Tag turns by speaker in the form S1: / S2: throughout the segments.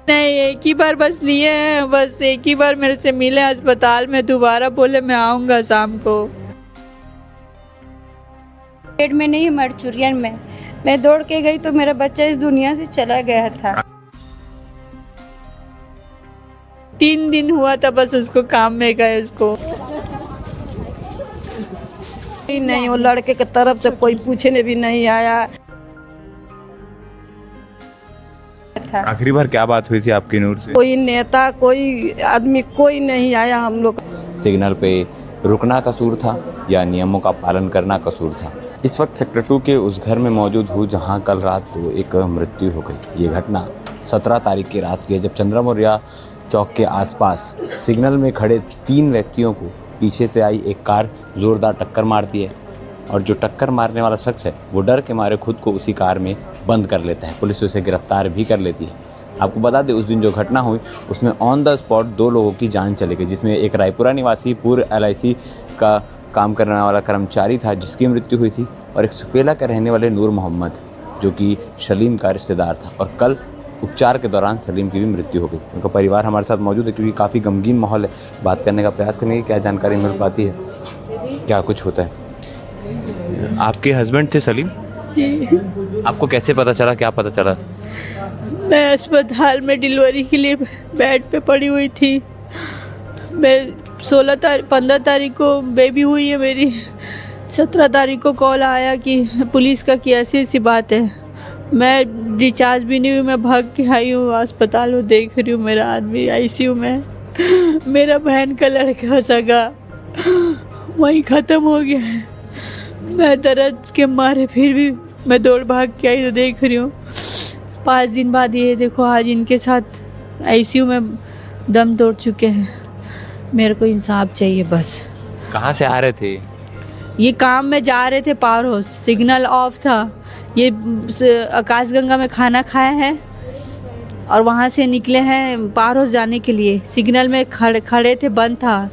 S1: नहीं, एक ही बार बस लिए हैं, बस एक ही बार मेरे से मिले अस्पताल में, दोबारा बोले मैं आऊँगा शाम को।
S2: पेट में नहीं, मरचुरियन में। मैं दौड़ के गई तो मेरा बच्चा इस दुनिया से चला गया था।
S1: 3 दिन हुआ था बस उसको, काम में गए उसको।
S2: नहीं, वो लड़के के तरफ से कोई पूछने भी नहीं आया था।
S3: आखिरी बार क्या बात हुई थी आपकी नूर से?
S2: कोई नेता, कोई आदमी, कोई नहीं आया हम लोग।
S3: सिग्नल पे रुकना कसूर था या नियमों का पालन करना कसूर था? इस वक्त सेक्टर 2 के उस घर में मौजूद हूँ जहाँ कल रात को एक मृत्यु हो गई। ये घटना 17 तारीख की रात की है, जब चंद्रमौर्या चौक के आसपास सिग्नल में खड़े 3 व्यक्तियों को पीछे से आई एक कार ज़ोरदार टक्कर मारती है और जो टक्कर मारने वाला शख्स है वो डर के मारे खुद को उसी कार में बंद कर लेता है। पुलिस उसे गिरफ्तार भी कर लेती है। आपको बता दें, उस दिन जो घटना हुई उसमें ऑन द स्पॉट 2 लोगों की जान चली गई, जिसमें एक रायपुरा निवासी पूर्व LIC का काम करने वाला कर्मचारी था जिसकी मृत्यु हुई थी, और एक सुपेला के रहने वाले नूर मोहम्मद जो कि सलीम का रिश्तेदार था। और कल उपचार के दौरान सलीम की भी मृत्यु हो गई। उनका परिवार हमारे साथ मौजूद है क्योंकि काफ़ी गमगीन माहौल है। बात करने का प्रयास करेंगे, क्या जानकारी मिल पाती है, क्या कुछ होता है। आपके हस्बैंड थे सलीम? आपको कैसे पता चला, क्या पता चला?
S1: मैं अस्पताल में डिलीवरी के लिए बेड पे पड़ी हुई थी। मैं 15 तारीख को बेबी हुई है मेरी। 17 तारीख को कॉल आया कि पुलिस का कि ऐसी ऐसी बात है। मैं डिस्चार्ज भी नहीं हुई, मैं भाग के आई हूँ अस्पताल में, देख रही हूँ मेरा आदमी ICU में। मेरा बहन का लड़का सगा वहीं ख़त्म हो गया है। मैं दर्द के मारे फिर भी मैं दौड़ भाग के आई तो देख रही हूँ 5 दिन बाद ये देखो आज इनके साथ ICU में दम तोड़ चुके हैं। मेरे को इंसाफ चाहिए बस।
S3: कहाँ से आ रहे थे?
S1: ये काम में जा रहे थे पावर हाउस, सिग्नल ऑफ था। ये आकाशगंगा में खाना खाए हैं और वहाँ से निकले हैं पावर हाउस जाने के लिए। सिग्नल में खड़े थे, बंद था।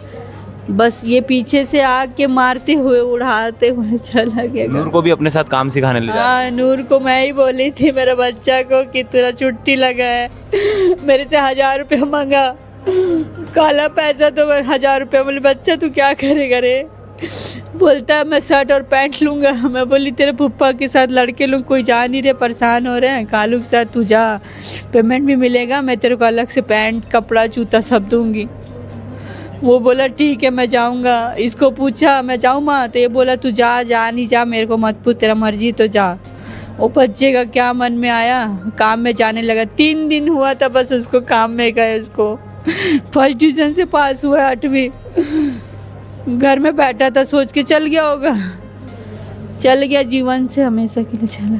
S1: बस ये पीछे से आके मारते हुए उड़ाते हुए चला गया।
S3: नूर को भी अपने साथ काम सिखाने ले जाते?
S1: हाँ, नूर को मैं ही बोली थी मेरे बच्चा को कि तेरा छुट्टी लगा है। मेरे से 1000 रुपये मांगा, काला पैसा तो 1000 रुपये। बोले बच्चा तू क्या करेगा रे? बोलता है मैं शर्ट और पैंट लूँगा। मैं बोली तेरे पप्पा के साथ लड़के लोग कोई जा नहीं रहे, परेशान हो रहे हैं, कालू के साथ तू जा, पेमेंट भी मिलेगा, मैं तेरे को अलग से पैंट कपड़ा जूता सब दूँगी। वो बोला ठीक है मैं जाऊँगा। इसको पूछा मैं जाऊँ माँ, तो ये बोला तू जा नहीं जा, मेरे को मत पूछ, तेरा मर्जी तो जा। वो बच्चे का क्या मन में आया, काम में जाने लगा। 3 दिन हुआ था बस उसको, काम में गए उसको। फर्स्ट डिवीज़न से पास हुआ 8वीं। घर में बैठा था, सोच के चल गया होगा, चल गया जीवन से हमेशा के लिए चला।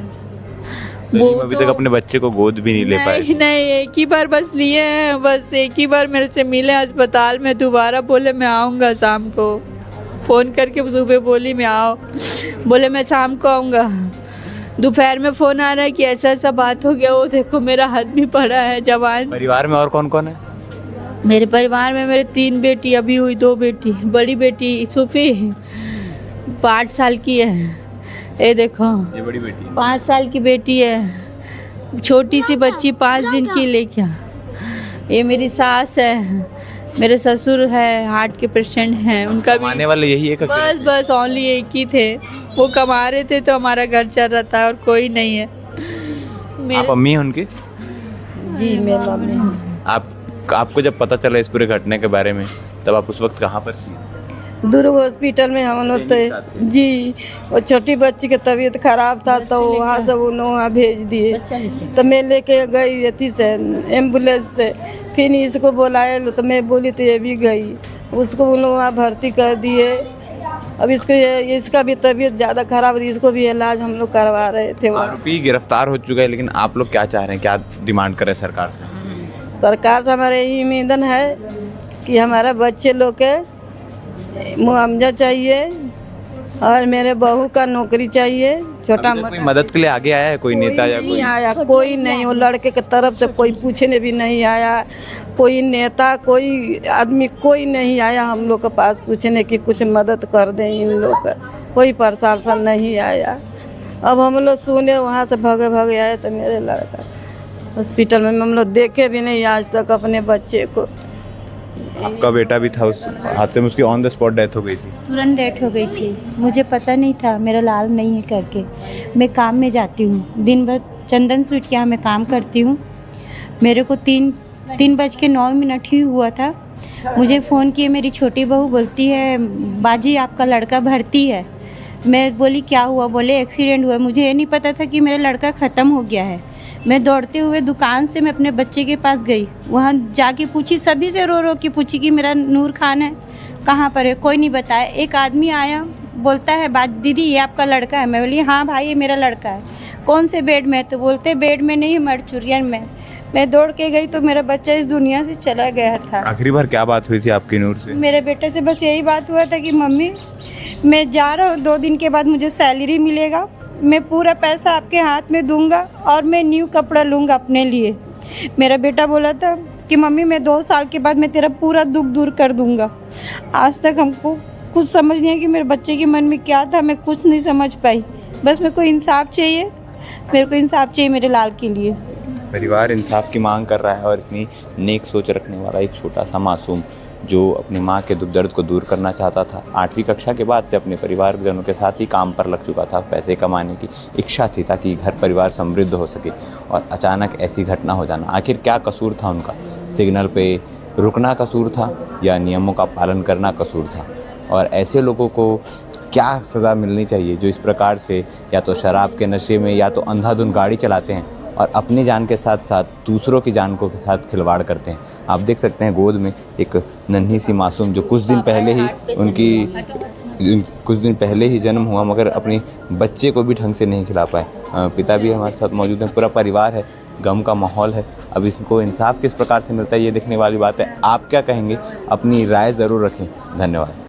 S3: वो अभी तक अपने बच्चे को गोद भी नहीं ले पाए?
S1: नहीं, एक ही बार बस लिए हैं, बस एक ही बार मेरे से मिले अस्पताल में, दोबारा बोले मैं आऊँगा शाम को। फ़ोन करके सुबह बोली मैं आओ, बोले मैं शाम को आऊँगा। दोपहर में फ़ोन आ रहा है कि ऐसा ऐसा बात हो गया। वो देखो मेरा हाथ भी पड़ा है जवान।
S3: परिवार में और कौन कौन है?
S1: मेरे परिवार में मेरे 3 बेटी, अभी हुई 2 बेटी। बड़ी बेटी सूफी 8 साल की है, ये देखो
S3: ये बड़ी बेटी
S1: 5 साल की बेटी है। छोटी सी बच्ची 5 दिन की लेके। ये मेरी सास है, मेरे ससुर है, हार्ट के पेशेंट हैं, उनका भी
S3: कमाने वाले यही एक अकेले?
S1: बस ओनली एक ही थे। वो कमा रहे थे तो हमारा घर चल रहा था, और कोई नहीं है।
S3: आप अम्मी हैं उनकी?
S2: जी मैं मम्मी हूँ।
S3: आपको जब पता चला इस पूरे घटने के बारे में तब आप उस वक्त कहाँ पर थी?
S2: दुर्ग हॉस्पिटल में हम लोग थे जी। और छोटी बच्ची की तबीयत खराब था तो वहाँ से उन्होंने वहाँ भेज दिए। तो मैं लेके गई अथी से, एम्बुलेंस से। फिर इसको बुलाए तो मैं बोली तो ये भी गई, उसको उन लोग वहाँ भर्ती कर दिए। अब इसका भी तबीयत ज़्यादा खराब थी, इसको भी इलाज हम लोग करवा रहे थे।
S3: आरोपी गिरफ्तार हो चुका है, लेकिन आप लोग क्या चाह रहे हैं, क्या डिमांड करें सरकार से?
S2: सरकार से हमारे यही निवेदन है कि हमारे बच्चे लोग के मुआवजा चाहिए और मेरे बहू का नौकरी चाहिए। छोटा
S3: कोई मदद के लिए आगे आया है कोई नेता या कोई?
S2: नहीं आया, कोई नहीं। वो लड़के के तरफ से कोई पूछने भी नहीं आया, कोई नेता, कोई आदमी, कोई नहीं आया हम लोग के पास पूछने की कुछ मदद कर दें इन लोग का। कोई प्रशासन नहीं आया। अब हम लोग सुने वहाँ से भगे आए तो मेरे लड़का हॉस्पिटल में हम लोग देखे भी नहीं आज तक अपने बच्चे को।
S3: आपका बेटा भी था उस हादसे में, उसकी ऑन द स्पॉट डेथ हो गई थी।
S4: तुरंत डेथ हो गई थी, मुझे पता नहीं था मेरा लाल नहीं है करके। मैं काम में जाती हूँ, दिन भर चंदन स्वीट के यहाँ मैं काम करती हूँ। मेरे को 3:09 ही हुआ था, मुझे फ़ोन किए मेरी छोटी बहू, बोलती है बाजी आपका लड़का भर्ती है। मैं बोली क्या हुआ? बोले एक्सीडेंट हुआ। मुझे ये नहीं पता था कि मेरा लड़का ख़त्म हो गया है। मैं दौड़ते हुए दुकान से मैं अपने बच्चे के पास गई, वहाँ जाके पूछी, सभी से रो रो के पूछी कि मेरा नूर खान है, कहाँ पर है? कोई नहीं बताया। एक आदमी आया, बोलता है बात दीदी ये आपका लड़का है। मैं बोली हाँ भाई ये मेरा लड़का है। कौन से बेड में? तो बोलते बेड में नहीं, मरचुरियन में। मैं दौड़ के गई तो मेरा बच्चा इस दुनिया से चला गया था।
S3: आखिरी बार क्या बात हुई थी आपकी नूर से?
S4: मेरे बेटे से बस यही बात हुआ था कि मम्मी मैं जा रहा हूँ, 2 दिन के बाद मुझे सैलरी मिलेगा, मैं पूरा पैसा आपके हाथ में दूंगा और मैं न्यू कपड़ा लूँगा अपने लिए। मेरा बेटा बोला था कि मम्मी मैं 2 साल के बाद मैं तेरा पूरा दुख दूर कर दूंगा। आज तक हमको कुछ समझ नहीं है कि मेरे बच्चे के मन में क्या था, मैं कुछ नहीं समझ पाई। बस मेरे को इंसाफ चाहिए, मेरे को इंसाफ चाहिए मेरे लाल के लिए।
S3: परिवार इंसाफ की मांग कर रहा है और इतनी नेक सोच रखने वाला एक छोटा सा मासूम जो अपनी माँ के दुख दर्द को दूर करना चाहता था, 8वीं कक्षा के बाद से अपने परिवारजनों के साथ ही काम पर लग चुका था। पैसे कमाने की इच्छा थी ताकि घर परिवार समृद्ध हो सके, और अचानक ऐसी घटना हो जाना, आखिर क्या कसूर था उनका? सिग्नल पे रुकना कसूर था या नियमों का पालन करना कसूर था? और ऐसे लोगों को क्या सज़ा मिलनी चाहिए जो इस प्रकार से या तो शराब के नशे में या तो अंधाधुंध गाड़ी चलाते हैं और अपनी जान के साथ साथ दूसरों की जान को के साथ खिलवाड़ करते हैं? आप देख सकते हैं गोद में एक नन्ही सी मासूम जो कुछ दिन पहले ही जन्म हुआ, मगर अपने बच्चे को भी ढंग से नहीं खिला पाए। पिता भी हमारे साथ मौजूद हैं, पूरा परिवार है, गम का माहौल है। अब इसको इंसाफ किस प्रकार से मिलता है ये देखने वाली बात है। आप क्या कहेंगे? अपनी राय ज़रूर रखें। धन्यवाद।